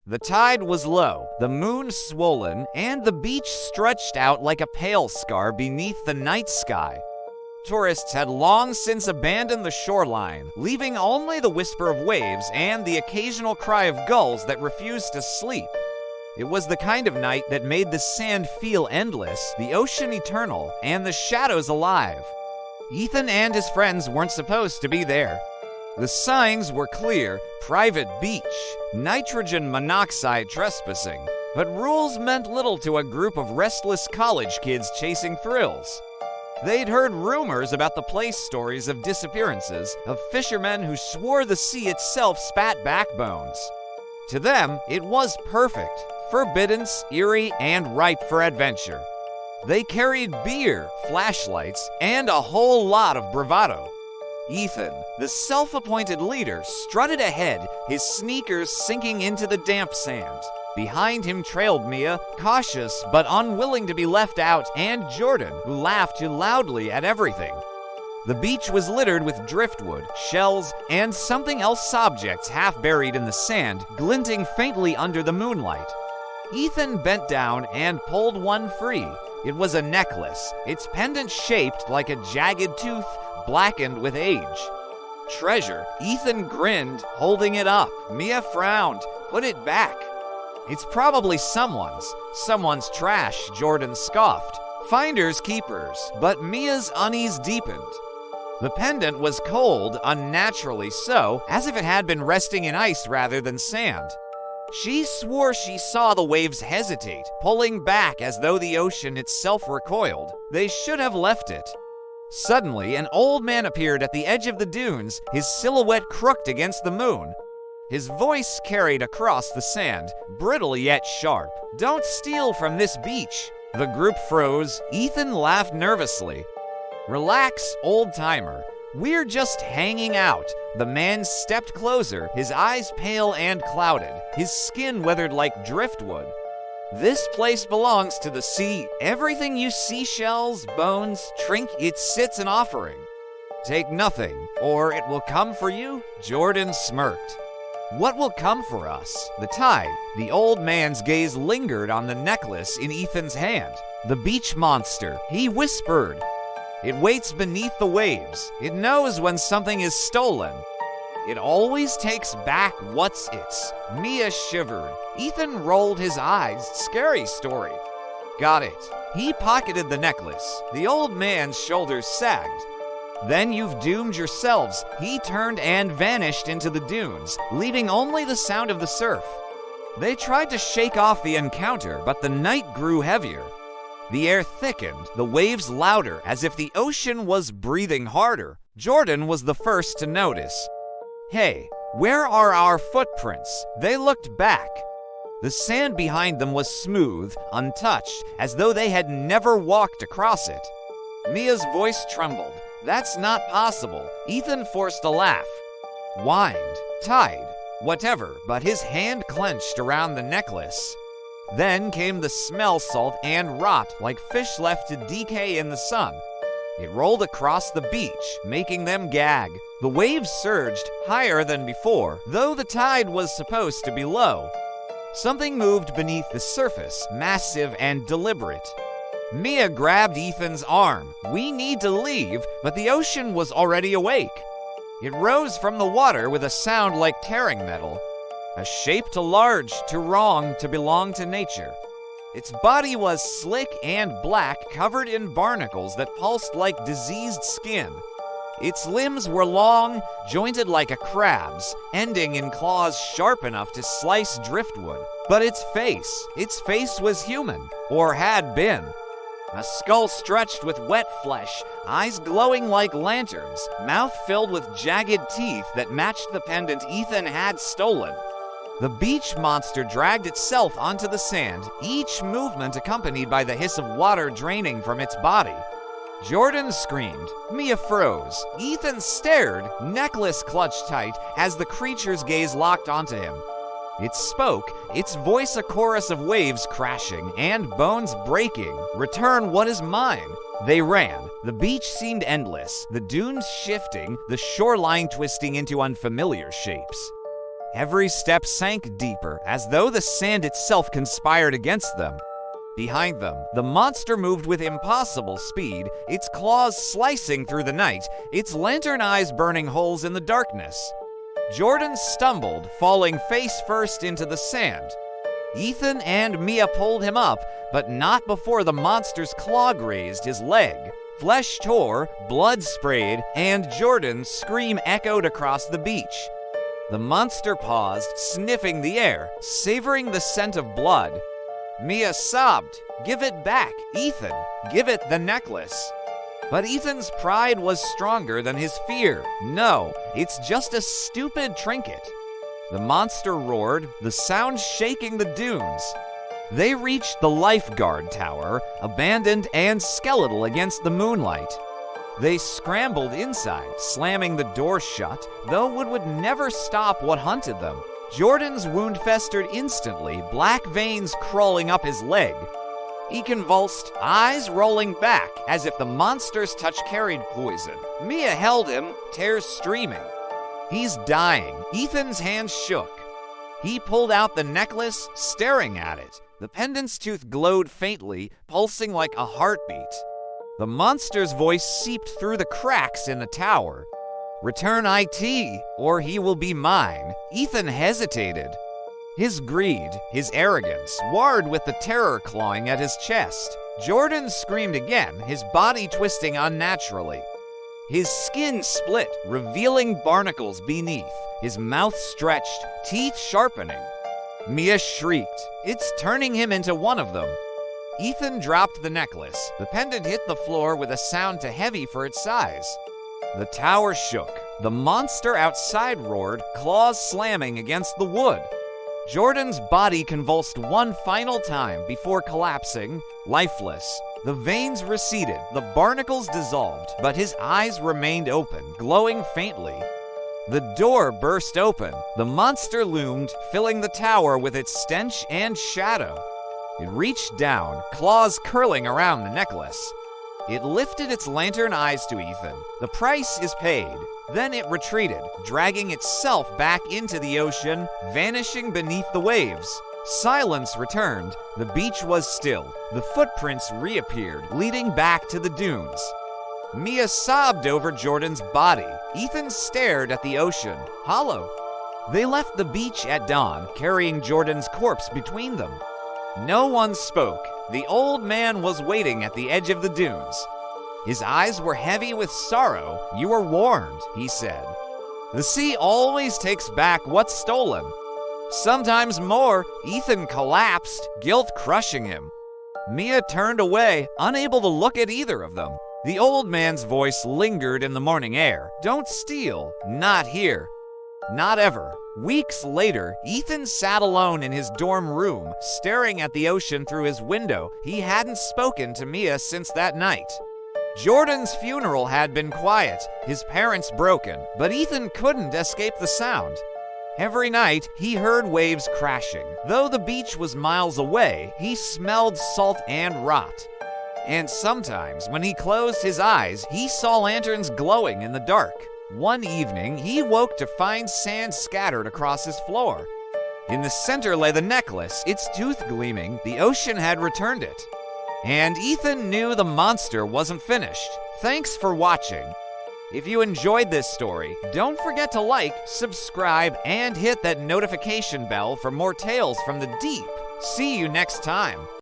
The tide was low, the moon swollen, and the beach stretched out like a pale scar beneath the night sky. Tourists had long since abandoned the shoreline, leaving only the whisper of waves and the occasional cry of gulls that refused to sleep. It was the kind of night that made the sand feel endless, the ocean eternal, and the shadows alive. Ethan and his friends weren't supposed to be there. The signs were clear: private beach, nitrogen monoxide trespassing. But rules meant little to a group of restless college kids chasing thrills. They'd heard rumors about the place, stories of disappearances, of fishermen who swore the sea itself spat backbones. To them, it was perfect, forbidden, eerie, and ripe for adventure. They carried beer, flashlights, and a whole lot of bravado. Ethan, the self-appointed leader, strutted ahead, his sneakers sinking into the damp sand. Behind him trailed Mia, cautious but unwilling to be left out, and Jordan, who laughed too loudly at everything. The beach was littered with driftwood, shells, and something else objects half buried in the sand, glinting faintly under the moonlight. Ethan bent down and pulled one free. It was a necklace, its pendant shaped like a jagged tooth, blackened with age. Treasure. Ethan grinned, holding it up. Mia frowned. Put it back. It's probably someone's trash, Jordan scoffed. Finders keepers. But Mia's unease deepened. The pendant was cold, unnaturally so, as if it had been resting in ice rather than sand. She swore she saw the waves hesitate, pulling back as though the ocean itself recoiled. They should have left it. Suddenly, an old man appeared at the edge of the dunes, his silhouette crooked against the moon. His voice carried across the sand, brittle yet sharp. "Don't steal from this beach." The group froze. Ethan laughed nervously. "Relax, old-timer. We're just hanging out." The man stepped closer, his eyes pale and clouded, his skin weathered like driftwood. "This place belongs to the sea. Everything you see, shells, bones, trinkets, sits an offering. Take nothing, or it will come for you." Jordan smirked. "What will come for us?" The tide. The old man's gaze lingered on the necklace in Ethan's hand. "The beach monster," he whispered. "It waits beneath the waves. It knows when something is stolen. It always takes back what's its." Mia shivered. Ethan rolled his eyes. Scary story. "Got it." He pocketed the necklace. The old man's shoulders sagged. "Then you've doomed yourselves." He turned and vanished into the dunes, leaving only the sound of the surf. They tried to shake off the encounter, but the night grew heavier. The air thickened, the waves louder, as if the ocean was breathing harder. Jordan was the first to notice. "Hey, where are our footprints?" They looked back. The sand behind them was smooth, untouched, as though they had never walked across it. Mia's voice trembled. "That's not possible." Ethan forced a laugh. Wind, tide, whatever, but his hand clenched around the necklace. Then came the smell, salt and rot, like fish left to decay in the sun. It rolled across the beach, making them gag. The waves surged, higher than before, though the tide was supposed to be low. Something moved beneath the surface, massive and deliberate. Mia grabbed Ethan's arm. "We need to leave," but the ocean was already awake. It rose from the water with a sound like tearing metal. A shape too large, too wrong to belong to nature. Its body was slick and black, covered in barnacles that pulsed like diseased skin. Its limbs were long, jointed like a crab's, ending in claws sharp enough to slice driftwood. But its face was human, or had been. A skull stretched with wet flesh, eyes glowing like lanterns, mouth filled with jagged teeth that matched the pendant Ethan had stolen. The beach monster dragged itself onto the sand, each movement accompanied by the hiss of water draining from its body. Jordan screamed. Mia froze. Ethan stared, necklace clutched tight, as the creature's gaze locked onto him. It spoke, its voice a chorus of waves crashing and bones breaking. "Return what is mine." They ran. The beach seemed endless, the dunes shifting, the shoreline twisting into unfamiliar shapes. Every step sank deeper, as though the sand itself conspired against them. Behind them, the monster moved with impossible speed, its claws slicing through the night, its lantern eyes burning holes in the darkness. Jordan stumbled, falling face first into the sand. Ethan and Mia pulled him up, but not before the monster's claw grazed his leg. Flesh tore, blood sprayed, and Jordan's scream echoed across the beach. The monster paused, sniffing the air, savoring the scent of blood. Mia sobbed, "Give it back, Ethan! Give it the necklace!" But Ethan's pride was stronger than his fear. "No, it's just a stupid trinket." The monster roared, the sound shaking the dunes. They reached the lifeguard tower, abandoned and skeletal against the moonlight. They scrambled inside, slamming the door shut, though it would never stop what hunted them. Jordan's wound festered instantly, black veins crawling up his leg. He convulsed, eyes rolling back, as if the monster's touch carried poison. Mia held him, tears streaming. "He's dying." Ethan's hands shook. He pulled out the necklace, staring at it. The pendant's tooth glowed faintly, pulsing like a heartbeat. The monster's voice seeped through the cracks in the tower. "Return IT, or he will be mine." Ethan hesitated. His greed, his arrogance, warred with the terror clawing at his chest. Jordan screamed again, his body twisting unnaturally. His skin split, revealing barnacles beneath, his mouth stretched, teeth sharpening. Mia shrieked, "It's turning him into one of them." Ethan dropped the necklace. The pendant hit the floor with a sound too heavy for its size. The tower shook. The monster outside roared, claws slamming against the wood. Jordan's body convulsed one final time before collapsing, lifeless. The veins receded, the barnacles dissolved, but his eyes remained open, glowing faintly. The door burst open. The monster loomed, filling the tower with its stench and shadow. It reached down, claws curling around the necklace. It lifted its lantern eyes to Ethan. "The price is paid." Then it retreated, dragging itself back into the ocean, vanishing beneath the waves. Silence returned. The beach was still. The footprints reappeared, leading back to the dunes. Mia sobbed over Jordan's body. Ethan stared at the ocean, hollow. They left the beach at dawn, carrying Jordan's corpse between them. No one spoke. The old man was waiting at the edge of the dunes. His eyes were heavy with sorrow. "You were warned," he said. "The sea always takes back what's stolen." Sometimes more. Ethan collapsed, guilt crushing him. Mia turned away, unable to look at either of them. The old man's voice lingered in the morning air. "Don't steal. Not here. Not ever." Weeks later, Ethan sat alone in his dorm room, staring at the ocean through his window. He hadn't spoken to Mia since that night. Jordan's funeral had been quiet, his parents broken, but Ethan couldn't escape the sound. Every night, he heard waves crashing. Though the beach was miles away, he smelled salt and rot. And sometimes, when he closed his eyes, he saw lanterns glowing in the dark. One evening, he woke to find sand scattered across his floor. In the center lay the necklace, its tooth gleaming. The ocean had returned it. And Ethan knew the monster wasn't finished. Thanks for watching. If you enjoyed this story, don't forget to like, subscribe, and hit that notification bell for more tales from the deep. See you next time.